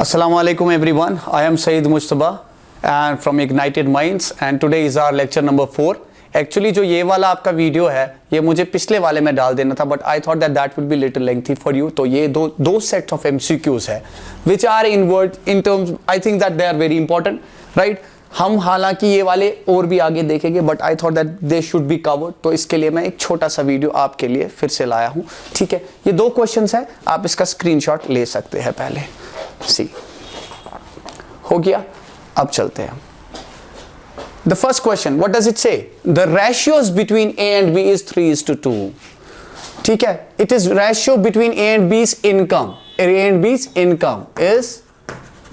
Assalamu alaikum everyone. I am Saeed Mujtaba and from Ignited Minds and today is our lecture number 4. Actually जो ये वाला आपका video है ये मुझे पिछले वाले में डाल देना था but I thought that would be little lengthy for you. तो ये दो sets of MCQs है which are in terms I think that they are very important, right? हम हालांकि ये वाले और भी आगे देखेंगे but I thought that they should be covered, तो इसके लिए मैं एक छोटा सा वीडियो आपके लिए फिर से लाया हूँ. ठीक है, ये 2 क्वेश्चंस है, आप इसका स्क्रीनशॉट ले सकते हैं. पहले सी हो गया, अब चलते हैं. The first question, what does it say? The ratios between A and B is 3:2. ठीक है, it is ratio between A and B's income. A and B's income is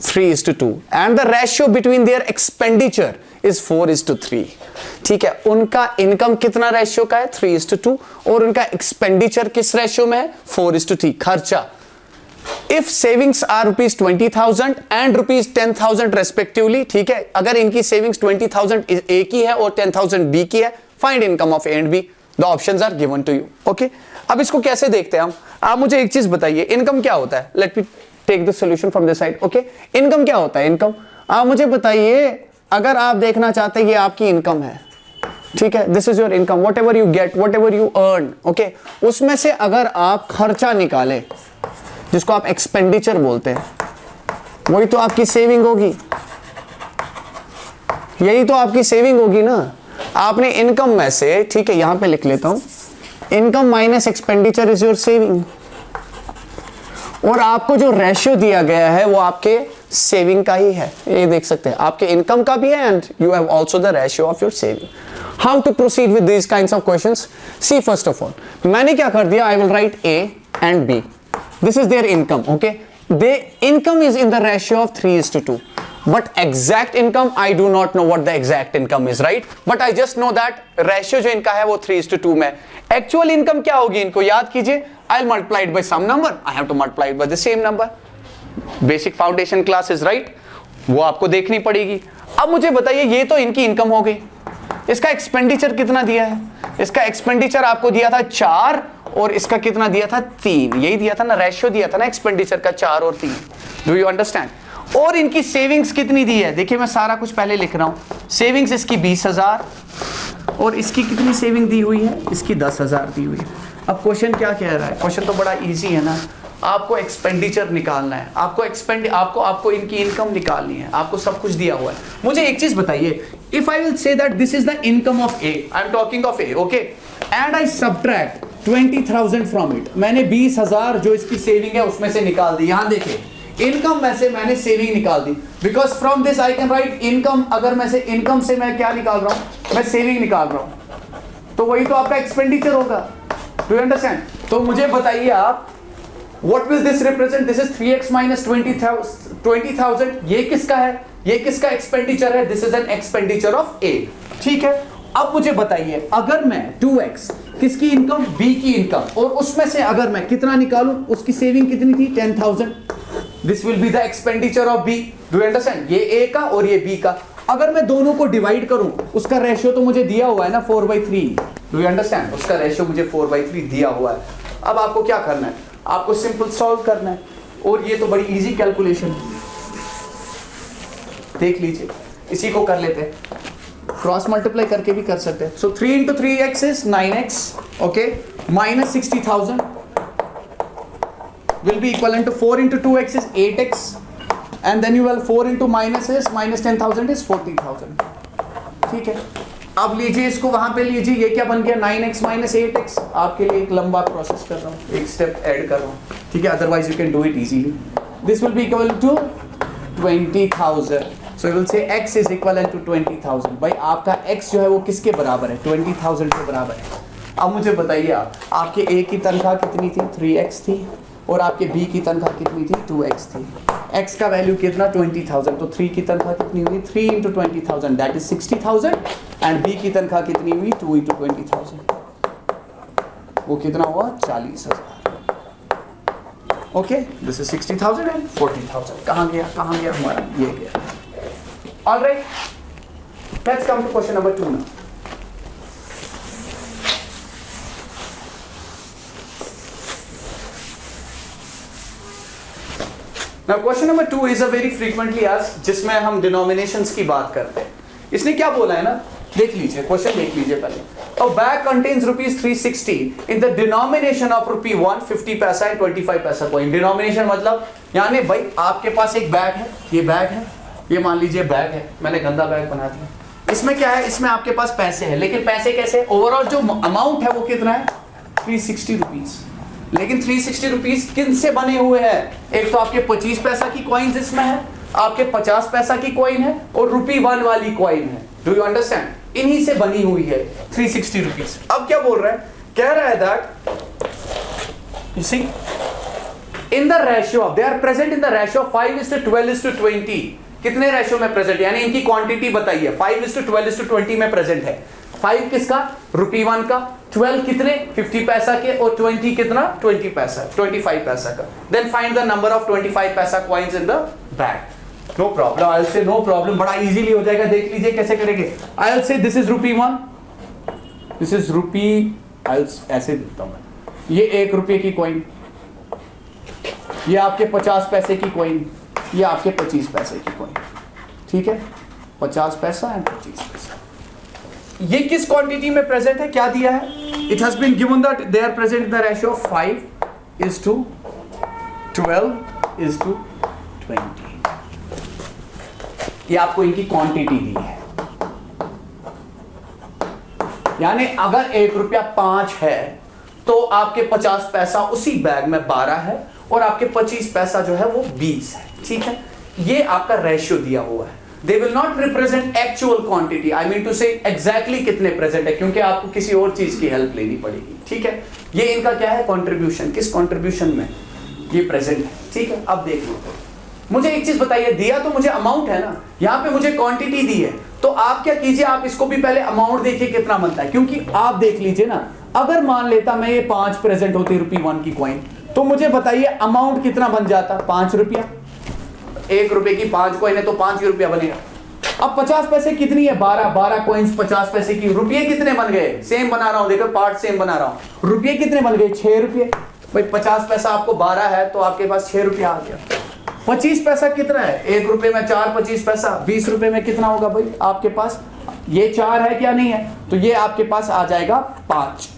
3:2 and the ratio between their expenditure is 4:3. ठीक है, उनका income कितना ratio का है? 3:2 और उनका एक्सपेंडिचर किस रेशियो में है? 4:3. खर्चा, if savings are ₹20,000 and ₹10,000 respectively. ठीक है, अगर इनकी सेविंग्स 20,000 ए की है और 10,000 बी की है, find income of A and B. The options are given to you. Okay, अब इसको कैसे देखते हैं हम? आप मुझे एक चीज बताइए, इनकम क्या होता है? Let me take the solution from this side. Okay, income क्या होता है? इनकम आप मुझे बताइए, अगर आप देखना चाहते हैं ये आपकी इनकम है, ठीक है, this is your income, what ever you get, what ever you earn. Okay, उसमें से अगर आप खर्चा निकाले जिसको आप एक्सपेंडिचर बोलते हैं, वही तो आपकी सेविंग होगी. यही तो आपकी सेविंग होगी ना. आपने इनकम में से, ठीक है, यहां पे लिख लेता हूं, income minus expenditure is your saving. और आपको जो रेशियो दिया गया है वो आपके सेविंग का ही है. ये देख सकते हैं, आपके इनकम का भी है and you have also the ratio of your saving. How to proceed with this kinds of questions? See, first of all मैंने क्या कर दिया, I will write A and B. This is their income. Okay, they income is in the ratio of 3:2. But exact income, I do not know what the exact income is, right? But I just know that ratio जो इनका है वो 3:2 में. Actual income क्या होगी इनको याद कीजिए. I'll multiply it by some number. I have to multiply it by the same number. Basic foundation class is right. वो आपको देखनी पड़ेगी. अब मुझे बताइए, ये तो इनकी इनकम हो गई. इसका एक्सपेंडिचर कितना दिया है? इसका एक्सपेंडिचर आपको दिया था 4 और इसका कितना दिया था? 3. यही दिया था ना, रेशियो दिया था ना एक्सपेंडिचर का, 4 और 3. Do you understand? और इनकी सेविंग्स कितनी दी है? देखिए मैं सारा कुछ पहले लिख रहा हूं. सेविंग्स इसकी 20,000 और इसकी कितनी सेविंग दी हुई है? इसकी 10,000 दी हुई है. अब क्वेश्चन क्या कह रहा है? क्वेश्चन तो बड़ा इजी है ना. आपको एक्सपेंडिचर निकालना है, आपको इनकी इनकम निकालनी है, आपको सब कुछ दिया हुआ है. मुझे एक चीज बताइए, if I will say that this is the income of A, I am talking of A, okay, and I subtract 20,000 from it. मैंने 20,000 जो इसकी सेविंग है उसमें से निकाल दी. यहां देखिए, इनकम में से मैंने सेविंग निकाल दी. Because from this I can write income. अगर मैं से इनकम से मैं क्या निकाल रहा हूं? मैं सेविंग निकाल रहा हूं, तो वही तो आपका एक्सपेंडिचर होगा. Do you understand? तो मुझे बताइए आप, what will this represent? This is 3x minus 20,000. ये किसका है? ये किसका एक्सपेंडिचर है? This is an expenditure of A. ठीक है, अब मुझे बताइए, अगर मैं 2x किसकी इनकम? बी की इनकम, और उसमें से अगर मैं कितना निकालूं? उसकी सेविंग कितनी थी? 10,000. This will be the expenditure of B. Do you understand? ये ए का और ये बी का. अगर मैं दोनों को डिवाइड करूं, उसका रेशियो तो मुझे दिया हुआ है ना, 4/3. Do you understand? उसका रेशियो मुझे 4/3 दिया हुआ है. अब आपको क्या करना है? आपको सिंपल सॉल्व करना है, और ये तो बड़ी इजी कैलकुलेशन है. देख लीजिए, इसी को कर लेते हैं, क्रॉस मल्टीप्लाई करके भी कर सकते हैं. सो 3 into 3x is 9x, okay, minus 60,000 will be equivalent to 4 into 2x is 8x, and then you will 4 into minus 10,000 is 40,000. ठीक है, अब लीजिए इसको वहां पे लीजिए, ये क्या बन गया? 9x minus 8x. आपके लिए एक लंबा प्रोसेस कर रहा हूँ, एक स्टेप ऐड कर रहा हूँ, ठीक है, otherwise you can do it easily. This will be equal to 20,000. So you will say x is equivalent to 20,000. भाई आपका x जो है वो किसके बराबर है? 20,000 के बराबर है. अब मुझे बताइए आप, आपके a की तनख्वाह कितनी थी? 3x थी, और आपके b की तनख्वाह कितनी थी? 2x थी. x का वैल्यू कितना? 20,000. तो 3 की तनख्वाह कितनी हुई? 3 into 20,000 that is 60,000, and b की तनख्वाह कितनी हुई? 2 into 20,000. वो कितना हुआ? 40,000. Okay, this is 60,000 and 40,000. कहाँ गया हमारा? ये गया. All right, let's come to question number 2 now. Now question number 2 is a very frequently asked, जिसमें हम डिनोमिनेशंस की बात करते हैं। इसने क्या बोला है ना, देख लीजिए क्वेश्चन, देख लीजिए पहले। अ bag contains rupees 360 in the denomination of rupee 1 50 पैसा एंड 25 पैसा कॉइन। डिनोमिनेशन मतलब यानी भाई आपके पास एक बैग है, ये बैग है, ये मान लीजिए बैग है, मैंने गंदा बैग बना दिया। इसमें क्या है, इसमें आपके पास पैसे हैं, लेकिन पैसे कैसे, ओवरऑल जो अमाउंट है वो कितना है 360 रुपीज। लेकिन 360 रुपीज किन से बने हुए हैं, एक तो आपके 25 पैसा की कॉइन्स इसमें है, आपके 50 पैसा की कॉइन है और रुपी 1 वाली कॉइन है। डू यू अंडरस्टैंड, इन्हीं से बनी हुई है 360 रुपीज। अब क्या बोल रहा है, कह रहा है that you see in the ratio, they are present in the ratio 5:12:20। कितने रेशियो में प्रेजेंट, यानी इनकी क्वांटिटी बताइए। 5:12:20 में प्रेजेंट है। 5 किसका, रुपी 1 का, 12 कितने 50 पैसा के, और 20 कितना 25 पैसा का। Then find the number of 25 paisa coins in the bag. No problem, I will say no problem, बड़ा इजीली हो जाएगा। देख लीजिए कैसे करेंगे। I will say this is rupee 1, this is rupee, I ऐसे देता हूं मैं, ये 1 रुपये की कॉइन, ये आपके 50 पैसे की कॉइन, ये आपके 25 पैसे की कॉइन, ठीक है, 50 पैसा एंड 25 पैसा। ये किस क्वांटिटी में प्रेजेंट है, क्या दिया है, it has been given that they are present in the ratio 5:12:20। ये आपको इनकी क्वांटिटी दी है, यानी अगर 1 रुपया 5 है तो आपके 50 पैसा उसी बैग में 12 है और आपके 25 पैसा जो है वो 20 है, ठीक है। ये आपका रेशियो दिया हुआ है। They will not represent actual quantity. I mean to say exactly कितने प्रेजेंट है, क्योंकि आपको किसी और चीज की हेल्प लेनी पड़ेगी, ठीक है। ये इनका क्या है, कंट्रीब्यूशन, किस कंट्रीब्यूशन में ये प्रेजेंट है, ठीक है। अब देख लो, मुझे एक चीज बताइए, दिया तो मुझे अमाउंट है ना, यहाँ पे मुझे क्वांटिटी दी है, तो आप क्या कीजिए, आप इसको भी पहले अमाउंट देखिए कितना बनता है, क्योंकि आप देख लीजिए ना, अगर मान लेता मैं ये 5 प्रेजेंट होती रुपी 1 की कॉइन, तो मुझे बताइए अमाउंट कितना बन जाता, 5 रुपया। 1 रुपए की 5 कॉइन है तो 5 रुपया बनेगा। अब 50 पैसे कितनी है, 12 कॉइन्स 50 पैसे की, रुपये कितने बन गए, सेम बना रहा हूं, देखो पार्ट सेम बना रहा हूं, रुपये कितने बन गए 6 रुपये। भाई 50 पैसा आपको 12 है तो आपके पास 6 रुपया आ गया। 25 पैसा कितना है, 1 रुपये में 4 25 पैसा, 20 रुपये में कितना होगा भाई आपके पास, ये 4 है क्या नहीं है, तो ये आपके पास आ जाएगा 5,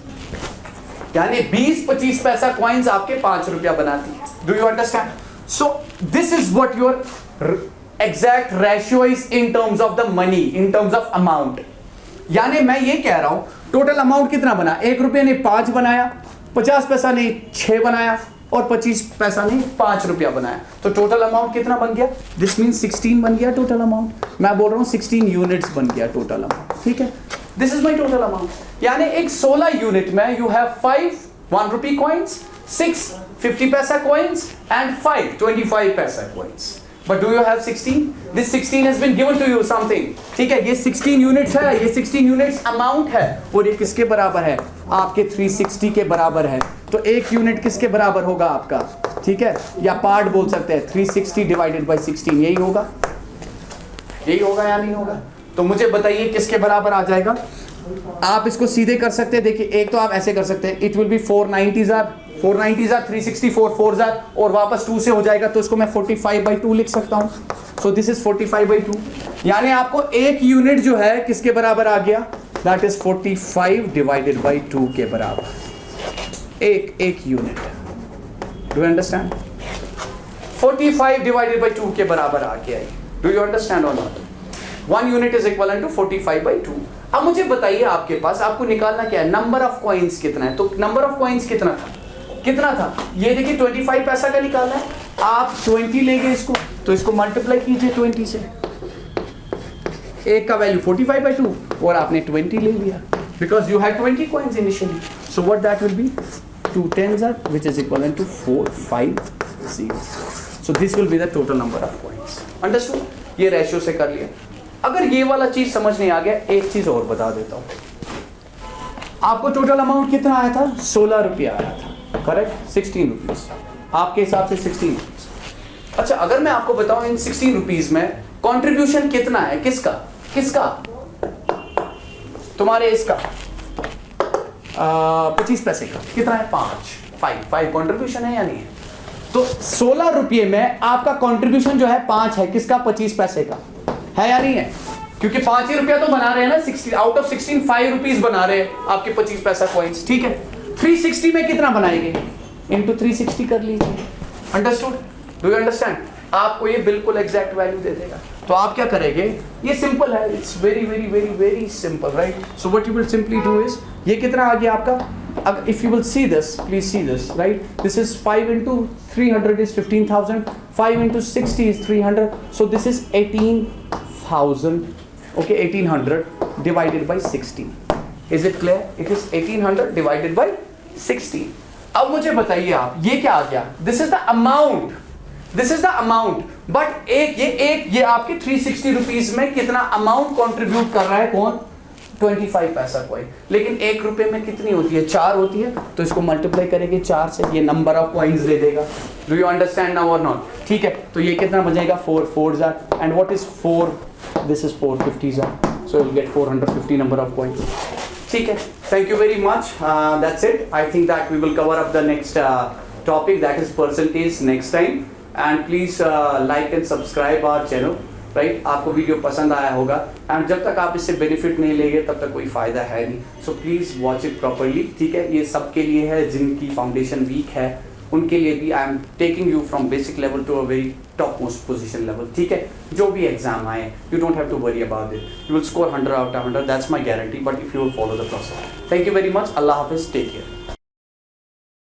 यानी 20-25 पैसा कॉइन्स आपके 5 रुपया बनाती है। Do you understand, so this is what your exact ratio is in terms of the money, in terms of amount। यानी मैं ये कह रहा हूं टोटल अमाउंट कितना बना, 1 रुपये ने 5 बनाया, 50 पैसा ने 6 बनाया और 25 पैसा ने 5 रुपया बनाया, तो टोटल अमाउंट कितना बन गया, दिस मीन 16 बन गया टोटल अमाउंट। मैं बोल रहा हूं 16 यूनिट्स बन गया टोटल अमाउंट, ठीक है। This is my total amount, यानी एक 16 यूनिट में यू हैव 5 1 रुपी कॉइन्स, 6 50 पैसा coins and 5 25 paisa coins. But do you have 16? This 16 has been given to you something, ठीक है। ये 16 यूनिट्स है, ये 16 यूनिट्स अमाउंट है, और ये किसके बराबर है, आपके 360 के बराबर है। तो 1 यूनिट किसके बराबर होगा आपका, ठीक है, या पार्ट बोल सकते हैं, 360 डिवाइडेड बाई 16, यही होगा, यही होगा या नहीं होगा। तो मुझे बताइए किसके बराबर आ जाएगा। आप इसको सीधे कर सकते हैं, देखिए एक तो आप ऐसे कर सकते हैं, इट विल बी 490 364 4 और वापस 2 से हो जाएगा, तो इसको मैं 45/2 लिख सकता हूं। सो दिस इज 45/2, यानी आपको 1 यूनिट जो है किसके बराबर आ गया, दैट इज 45 डिवाइडेड बाई 2 के बराबर, एक unit. Do you understand, 45 divided by 2 के बराबर आ गया। डू यू अंडरस्टैंड और not, 1 unit is equal to 45/2। अब मुझे बताइए आपके पास, आपको निकालना क्या है, नंबर ऑफ कॉइन्स कितना है। तो नंबर ऑफ कॉइन्स कितना था, ये देखिए 25 पैसा का निकालना है, आप 20 लेंगे इसको, तो इसको मल्टीप्लाई कीजिए 20 से, एक का वैल्यू 45/2 और आपने 20 ले लिया, because you had 20 coins initially. So what that will be 2 10s which is equivalent to 450। So this will be the total number of coins. Understood, ये रेशियो से कर लिया। अगर ये वाला चीज समझ नहीं आ गया, एक चीज और बता देता हूं, आपको टोटल अमाउंट कितना आया था, 16 रुपया आया था, करेक्ट, 16 रुपीज आपके हिसाब से 16 रुपीज। अच्छा, अगर मैं आपको बताऊं इन 16 रुपीज में कंट्रीब्यूशन कितना है, किसका तुम्हारे इसका 25 पैसे का कितना है, 5 कंट्रीब्यूशन है या नहीं है। तो 16 रुपये में आपका कंट्रीब्यूशन जो है 5 है, किसका? 25 पैसे का है या नहीं है? क्योंकि 5 ही रुपया तो बना रहे हैं ना, 60 आउट ऑफ 16 5 रुपीज बना रहे हैं आपके 25 पैसा कॉइन्स, ठीक है। 360 में कितना बनाएंगे? इंटू 360 कर लीजिए। अंडरस्टूड? Do you understand? आपको ये बिल्कुल एग्जैक्ट वैल्यू दे देगा। तो आप क्या करेंगे? ये सिंपल है, it's very very very very simple, right? So what you will simply do is, ये कितना आ गया आपका? अब if you will see this, please see this, right? This is 5 into 300 is 15,000, 5 into 60 is 300, so this is 18,000, okay, 1800 divided by 16. Is it clear? It is 1800 divided by 16. अब मुझे बताइए आप, ये क्या आ गया? This is the amount. This is the amount. But ये आपके 360 rupees में कितना अमाउंट कंट्रीब्यूट कर रहा है? कौन? 25 पैसा कॉइन। लेकिन 1 रुपए में कितनी होती है? 4 होती है। तो इसको मल्टीप्लाई करेंगे 4 से, ये नंबर ऑफ कॉइन्स दे देगा। डू यू अंडरस्टैंड नाउ और नॉट? ठीक है, तो ये कितना बचेगा? 4 4s are, and what is 4? This is 4 50s are, so you'll get 450 number of coins. ठीक है, thank you very much. That's it. I think that we will cover up the next topic, that is percentage, next time. And please like and subscribe our channel. Right? आपको video पसंद आया होगा, and जब तक आप इससे benefit नहीं लेंगे तब तक कोई फायदा है नहीं। So please watch it properly, ठीक है? ये सबके लिए है जिनकी फाउंडेशन वीक है, उनके लिए भी I am taking you from basic level to a very top most position level, ठीक है? जो भी एग्जाम आए, you don't have to worry about it, you will score 100 out of 100, that's my guarantee, but if you will follow the process. Thank you very much, अल्लाह हाफिज, take care.